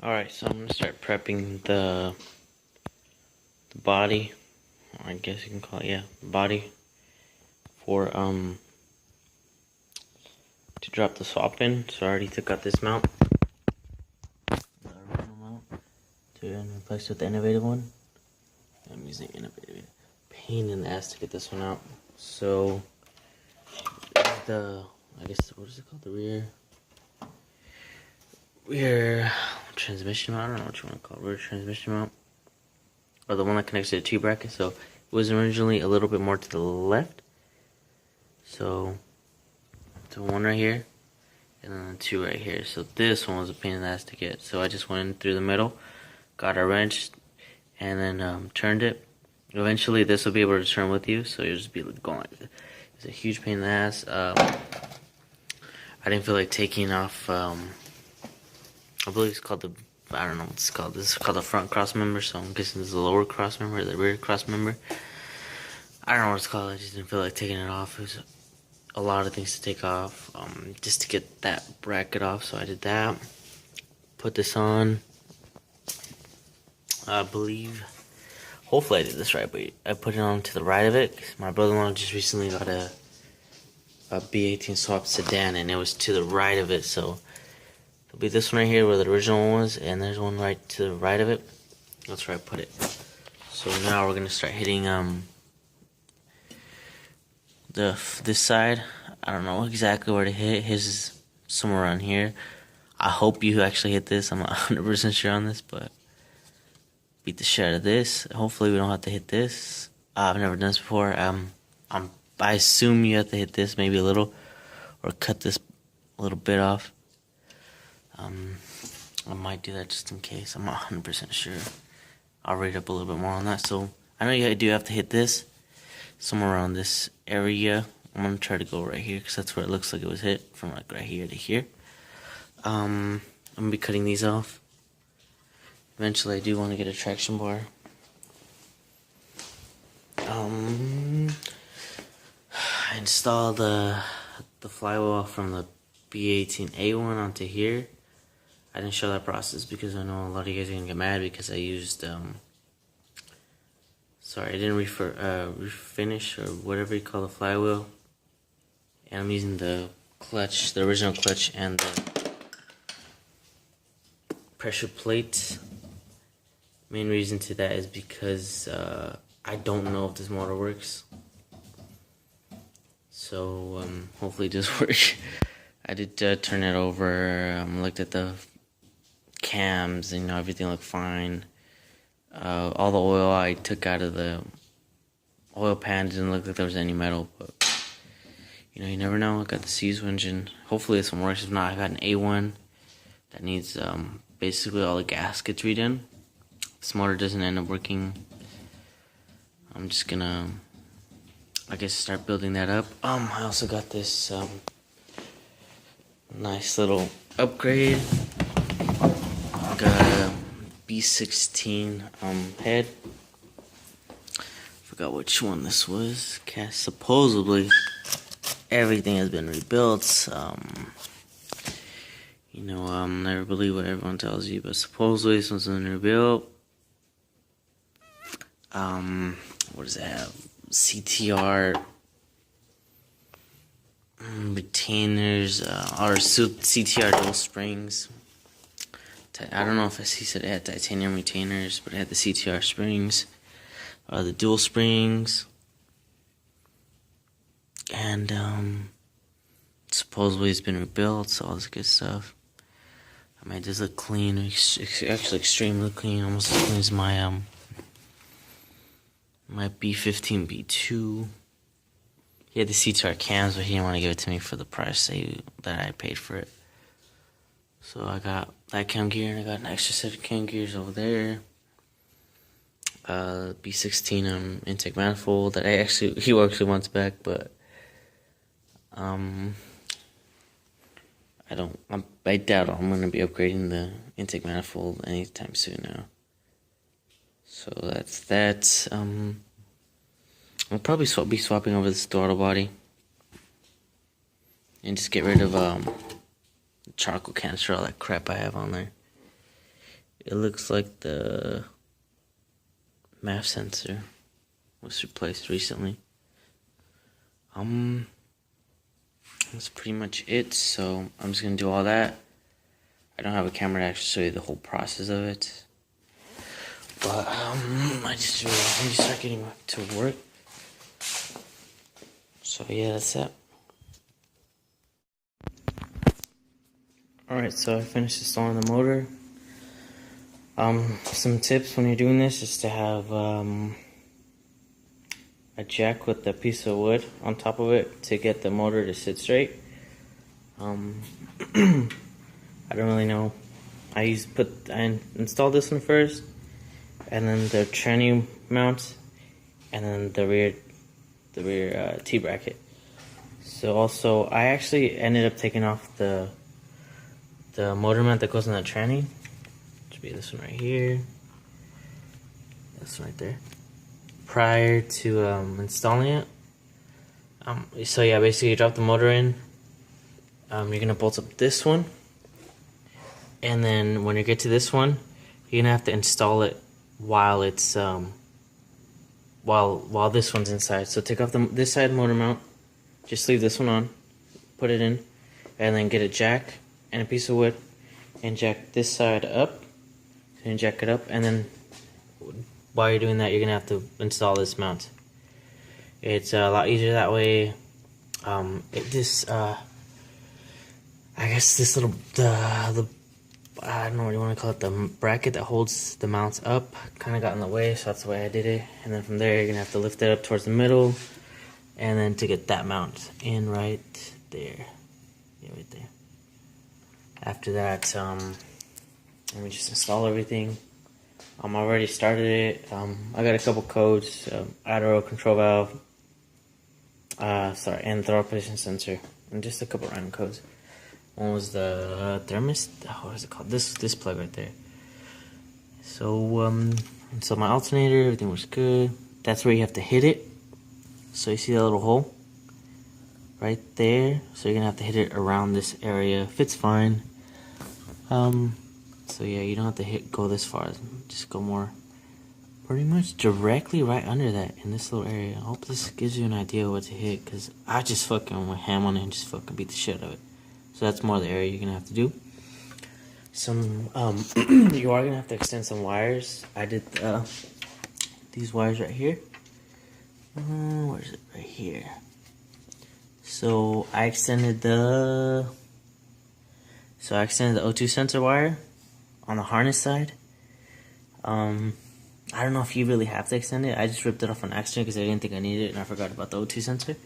Alright, so I'm gonna start prepping the body, or I guess you can call it, yeah, body for to drop the swap in. So I already took out this mount, the original mount, to replace with the innovative one. I'm using innovative. Pain in the ass to get this one out. So the, I guess, what is it called? The rear transmission mount. I don't know what you want to call it. Rear transmission mount, or the one that connects to the two brackets. So it was originally a little bit more to the left. So the one right here, and then the two right here. So this one was a pain in the ass to get. So I just went in through the middle, got a wrench, and then turned it. Eventually this will be able to turn with you, so you'll just be going. It's a huge pain in the ass. I didn't feel like taking off, I believe it's called the, I don't know what it's called. This is called the front cross member, so I'm guessing this is the lower cross member, the rear cross member. I don't know what it's called. I just didn't feel like taking it off. It was a lot of things to take off, just to get that bracket off, so I did that. Put this on. I believe, hopefully I did this right, but I put it on to the right of it. My brother-in-law just recently got a B18 swap sedan, and it was to the right of it, so there'll be this one right here where the original one was, and there's one right to the right of it. That's where I put it. So now we're gonna start hitting this side. I don't know exactly where to hit. His is somewhere around here. I hope you actually hit this. I'm not 100% sure on this, but beat the shit out of this. Hopefully we don't have to hit this. I've never done this before. I assume you have to hit this maybe a little, or cut this a little bit off. I might do that just in case. I'm not 100% sure. I'll read up a little bit more on that. So I know you do have to hit this somewhere around this area. I'm gonna try to go right here because that's where it looks like it was hit, from like right here to here. I'm gonna be cutting these off. Eventually I do want to get a traction bar. I installed the flywheel from the B18A1 onto here. I didn't show that process because I know a lot of you guys are gonna get mad because I used sorry, I didn't refinish or whatever you call the flywheel, and I'm using the clutch, the original clutch, and the pressure plate. Main reason to that is because I don't know if this motor works, so hopefully it does work. I did turn it over, looked at the cams, and everything looked fine. All the oil I took out of the oil pan didn't look like there was any metal, but you never know. I got the C's engine. Hopefully this one works. If not, I got an A1 that needs basically all the gaskets redone. If this motor doesn't end up working, I'm just gonna, I guess, start building that up. I also got this nice little upgrade. I got a B16 head. Forgot which one this was. Supposedly everything has been rebuilt. Never believe what everyone tells you, but supposedly this one's been rebuilt. What does it have? CTR retainers, or CTR dual springs. I don't know if he said it had titanium retainers, but it had the CTR springs, the dual springs, and supposedly it's been rebuilt, so all this good stuff. I made this look clean, actually extremely clean, almost as clean as my my B18B1. He had the CTR cams, but he didn't want to give it to me for the price that I paid for it. So I got that cam gear, and I got an extra set of cam gears over there. B16 intake manifold that he actually wants back, but I doubt I'm gonna be upgrading the intake manifold anytime soon now. So that's that. I'll probably be swapping over this throttle body and just get rid of charcoal canister, all that crap I have on there. It looks like the MAF sensor was replaced recently. That's pretty much it. So I'm just gonna do all that. I don't have a camera to actually show you the whole process of it, but I just really need to start getting back to work. So yeah, that's it. Alright, so I finished installing the motor. Some tips when you're doing this is to have a jack with a piece of wood on top of it to get the motor to sit straight. I don't really know. I installed this one first, and then the tranny mount, and then the rear T bracket. So also, I actually ended up taking off the motor mount that goes on the tranny. Should be this one right here. This one right there. Prior to installing it. So yeah, basically you drop the motor in. You're gonna bolt up this one, and then when you get to this one, you're gonna have to install it while it's while this one's inside. So take off this side motor mount. Just leave this one on, put it in, and then get a jack and a piece of wood, and jack this side up, and jack it up, and then while you're doing that, you're gonna have to install this mount. It's a lot easier that way. I guess this little I don't know what you want to call it, the bracket that holds the mounts up kind of got in the way, so that's the way I did it. And then from there, you're gonna have to lift it up towards the middle, and then to get that mount in right there. Yeah, right there. After that, let me just install everything. I already started it. I got a couple codes: auto control valve, and throttle position sensor, and just a couple random codes. One was the what is it called? This plug right there. So so my alternator, everything was good. That's where you have to hit it. So you see that little hole right there. So you're gonna have to hit it around this area. Fits fine. So yeah, you don't have to go this far. Just go more, pretty much directly right under that in this little area. I hope this gives you an idea of what to hit, cause I just fucking went ham on it and just fucking beat the shit out of it. So that's more the area you're gonna have to do. Some you are gonna have to extend some wires. I did these wires right here. Where is it? Right here. So I extended the O2 sensor wire on the harness side. I don't know if you really have to extend it. I just ripped it off on accident because I didn't think I needed it, and I forgot about the O2 sensor.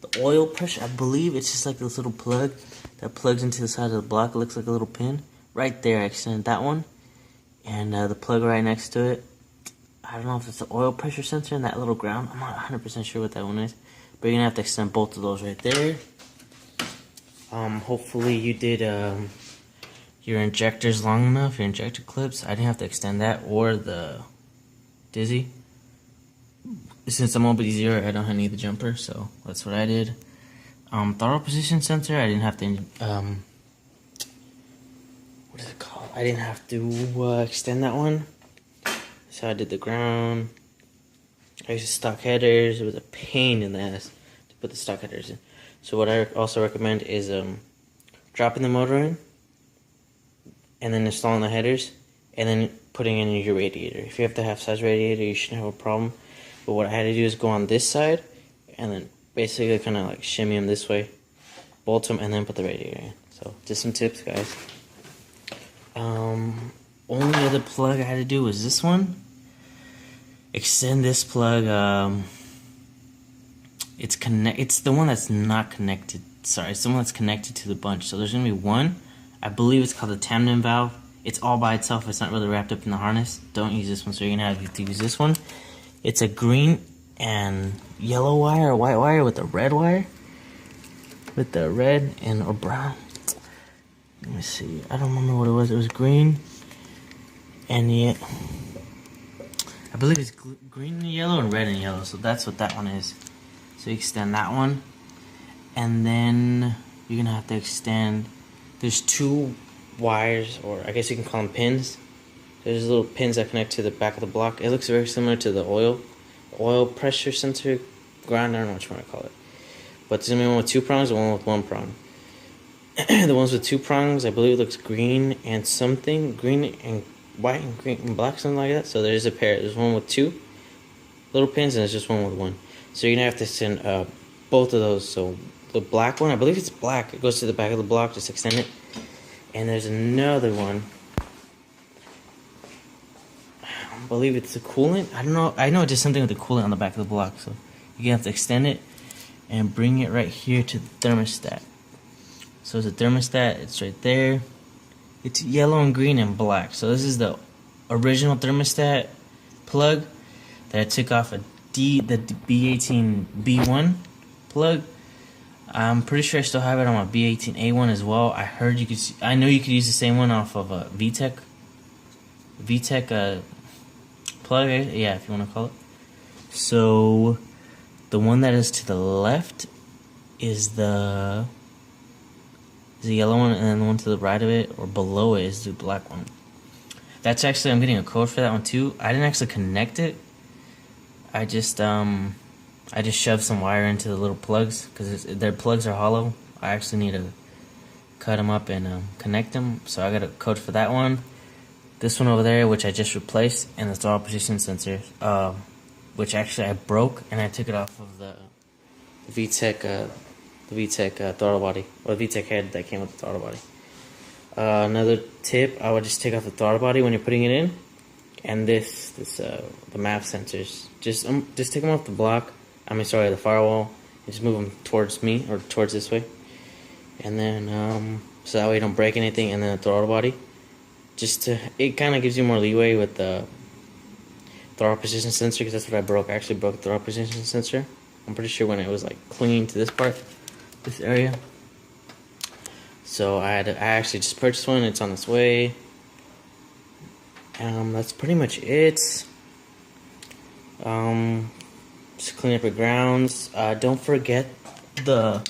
The oil pressure, I believe it's just like this little plug that plugs into the side of the block. It looks like a little pin. Right there, I extended that one. And the plug right next to it, I don't know if it's the oil pressure sensor in that little ground. I'm not 100% sure what that one is. But you're going to have to extend both of those right there. Hopefully you did your injectors long enough, your injector clips. I didn't have to extend that or the Dizzy. Since I'm OBD0, I don't need the jumper, so that's what I did. Throttle position sensor, I didn't have to, what is it called? I didn't have to extend that one. So I did the ground. I used stock headers. It was a pain in the ass to put the stock headers in. So what I also recommend is dropping the motor in, and then installing the headers, and then putting in your radiator. If you have the half-size radiator, you shouldn't have a problem. But what I had to do is go on this side, and then basically kind of like shimmy them this way, bolt them, and then put the radiator in. So just some tips, guys. Only other plug I had to do was this one. Extend this plug. It's the one that's not connected. Sorry, it's the one that's connected to the bunch. So there's gonna be one. I believe it's called the tandem valve. It's all by itself. It's not really wrapped up in the harness. Don't use this one. So you're gonna have to use this one. It's a green and yellow wire or white wire with a red wire. With the red and or brown. Let me see. I don't remember what it was. It was green and yet I believe it's green and yellow and red and yellow. So that's what that one is. So you extend that one, and then you're gonna have to extend. There's two wires, or I guess you can call them pins, There's little pins that connect to the back of the block. It looks very similar to the oil pressure sensor ground. I don't know what you want to call it. But there's gonna be one with 2 prongs and one with 1 prong. The ones with 2 prongs, I believe, looks green and something, green and white and green and black, something like that. So there's a pair. There's one with 2 little pins and there's just one with 1. So you're gonna have to send both of those. So the black one, I believe it's black. It goes to the back of the block. Just extend it. And there's another one. I believe it's the coolant. I don't know. I know it did something with the coolant on the back of the block. So you're gonna have to extend it and bring it right here to the thermostat. So it's a thermostat. It's right there. It's yellow and green and black. So this is the original thermostat plug that I took off the B18B1 plug. I'm pretty sure I still have it on my B18A1 as well. I heard you could. I know you could use the same one off of a VTech plug. Yeah, if you want to call it. So the one that is to the left is the yellow one, and then the one to the right of it or below it is the black one. That's actually, I'm getting a code for that one too. I didn't actually connect it. I just shoved some wire into the little plugs because their plugs are hollow. I actually need to cut them up and connect them. So I got a code for that one. This one over there, which I just replaced, and the throttle position sensor, which actually I broke, and I took it off of the VTech throttle body, or the VTech head that came with the throttle body. Another tip: I would just take off the throttle body when you're putting it in, and the map sensors. Just take them off the block. The firewall. And just move them towards me or towards this way, and then so that way you don't break anything. And then the throttle body. It kind of gives you more leeway with the throttle position sensor, because that's what I broke. I actually broke the throttle position sensor. I'm pretty sure when it was like clinging to this part, this area. So I actually just purchased one. It's on its way. That's pretty much it. Just clean up your grounds. Don't forget the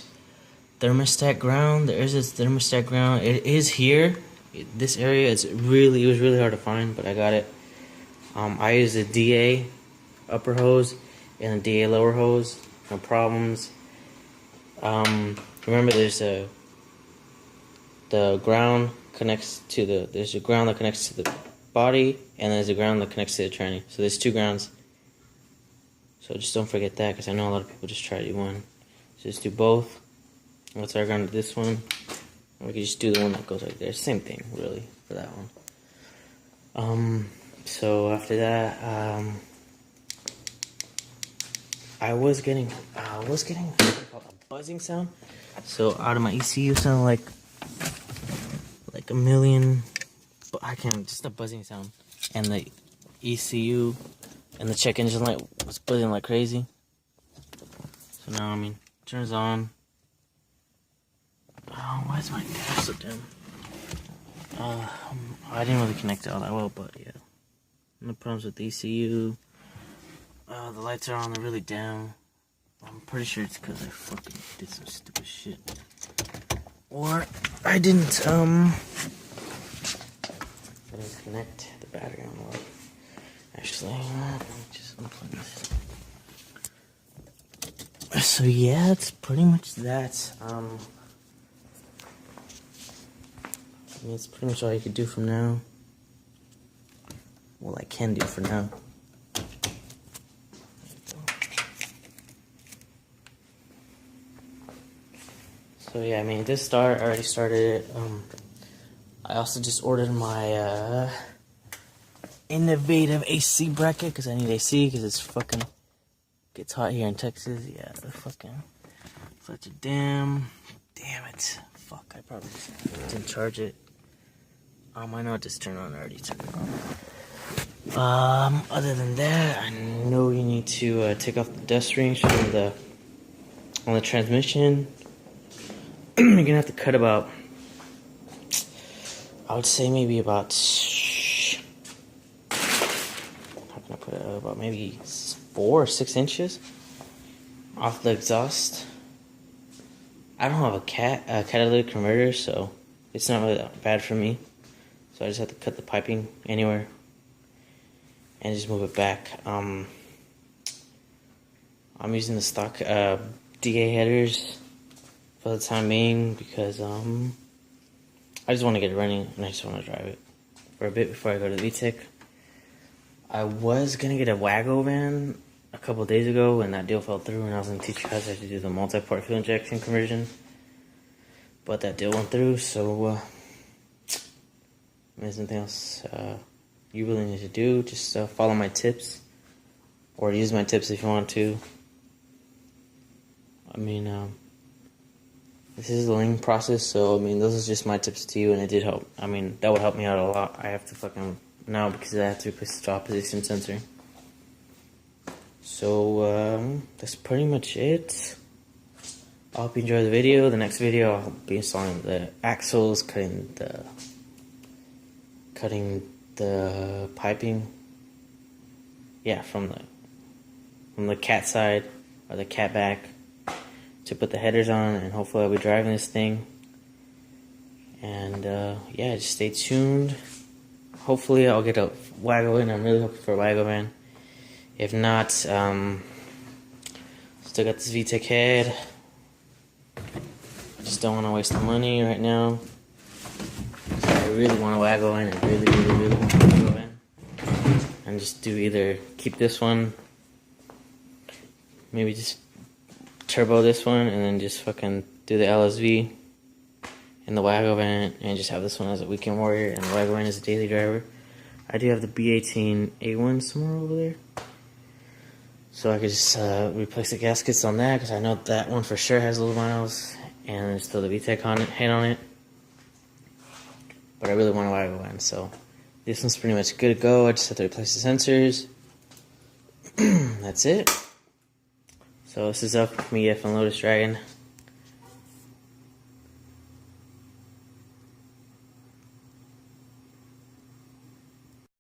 thermostat ground. There is this thermostat ground. It is here. This area it was really hard to find, but I got it. I used the DA upper hose and the DA lower hose. No problems. Remember, there's the ground connects to there's a ground that connects to the body, and there's a ground that connects to the tranny. So there's 2 grounds. So just don't forget that, because I know a lot of people just try to do one. So just do both. Let's our ground to this one. We can just do the one that goes right there. Same thing, really, for that one. So after that, I was getting a buzzing sound. So out of my ECU sounded like a million. But I can't. Just a buzzing sound, and the ECU and the check engine light was buzzing like crazy. So now, turns on. Oh, why is my gas so dim? I didn't really connect it all that well, but yeah. No problems with the ECU. The lights are on, they're really down. I'm pretty sure it's because I fucking did some stupid shit. Or I didn't connect the battery on well. Actually, let me just unplug this. So yeah, it's pretty much that. It's pretty much all you can do from now. Well, I can do for now. So yeah, this I already started it. I also just ordered my innovative AC bracket, because I need AC, because it's fucking gets hot here in Texas. Yeah, the fucking such a damn it. Fuck, I probably didn't charge it. I know it just turned on. I already took it off. Other than that, I know you need to take off the dust rings on the transmission. You're gonna have to cut about, I would say maybe about, how can I put it, about maybe 4 or 6 inches off the exhaust. I don't have a catalytic converter, so it's not really that bad for me. So I just have to cut the piping anywhere and just move it back. I'm using the stock DA headers for the time being because I just want to get it running and I just want to drive it for a bit before I go to the VTEC. I was gonna get a Wago van a couple days ago and that deal fell through, and I was gonna teach you guys how to do the multi-part fuel injection conversion, but that deal went through. So there's nothing else you really need to do. Just follow my tips, or use my tips if you want to. I mean, this is a learning process, so I mean, those are just my tips to you, and it did help. I mean, that would help me out a lot. I have to fucking now because I have to replace the top position sensor. So that's pretty much it. I hope you enjoyed the video. The next video I'll be installing the axles, cutting the piping. Yeah, from the cat side or the cat back to put the headers on, and hopefully I'll be driving this thing. And yeah, just stay tuned. Hopefully I'll get a Wago in. I'm really hoping for a Wago van. If not, still got this VTEC head. I just don't want to waste the money right now. I really want a Wago in. I really want a Wago in. And just do either keep this one, maybe just turbo this one, and then just fucking do the LSV in the Wago van, and just have this one as a weekend warrior and the Wago van as a daily driver. I do have the B18B1 somewhere over there, so I could just replace the gaskets on that, because I know that one for sure has little miles, and there's still the VTEC head on it. But I really want a Wago van, so this one's pretty much good to go. I just have to replace the sensors. That's it. So this is up with me, F and Lotus Dragon.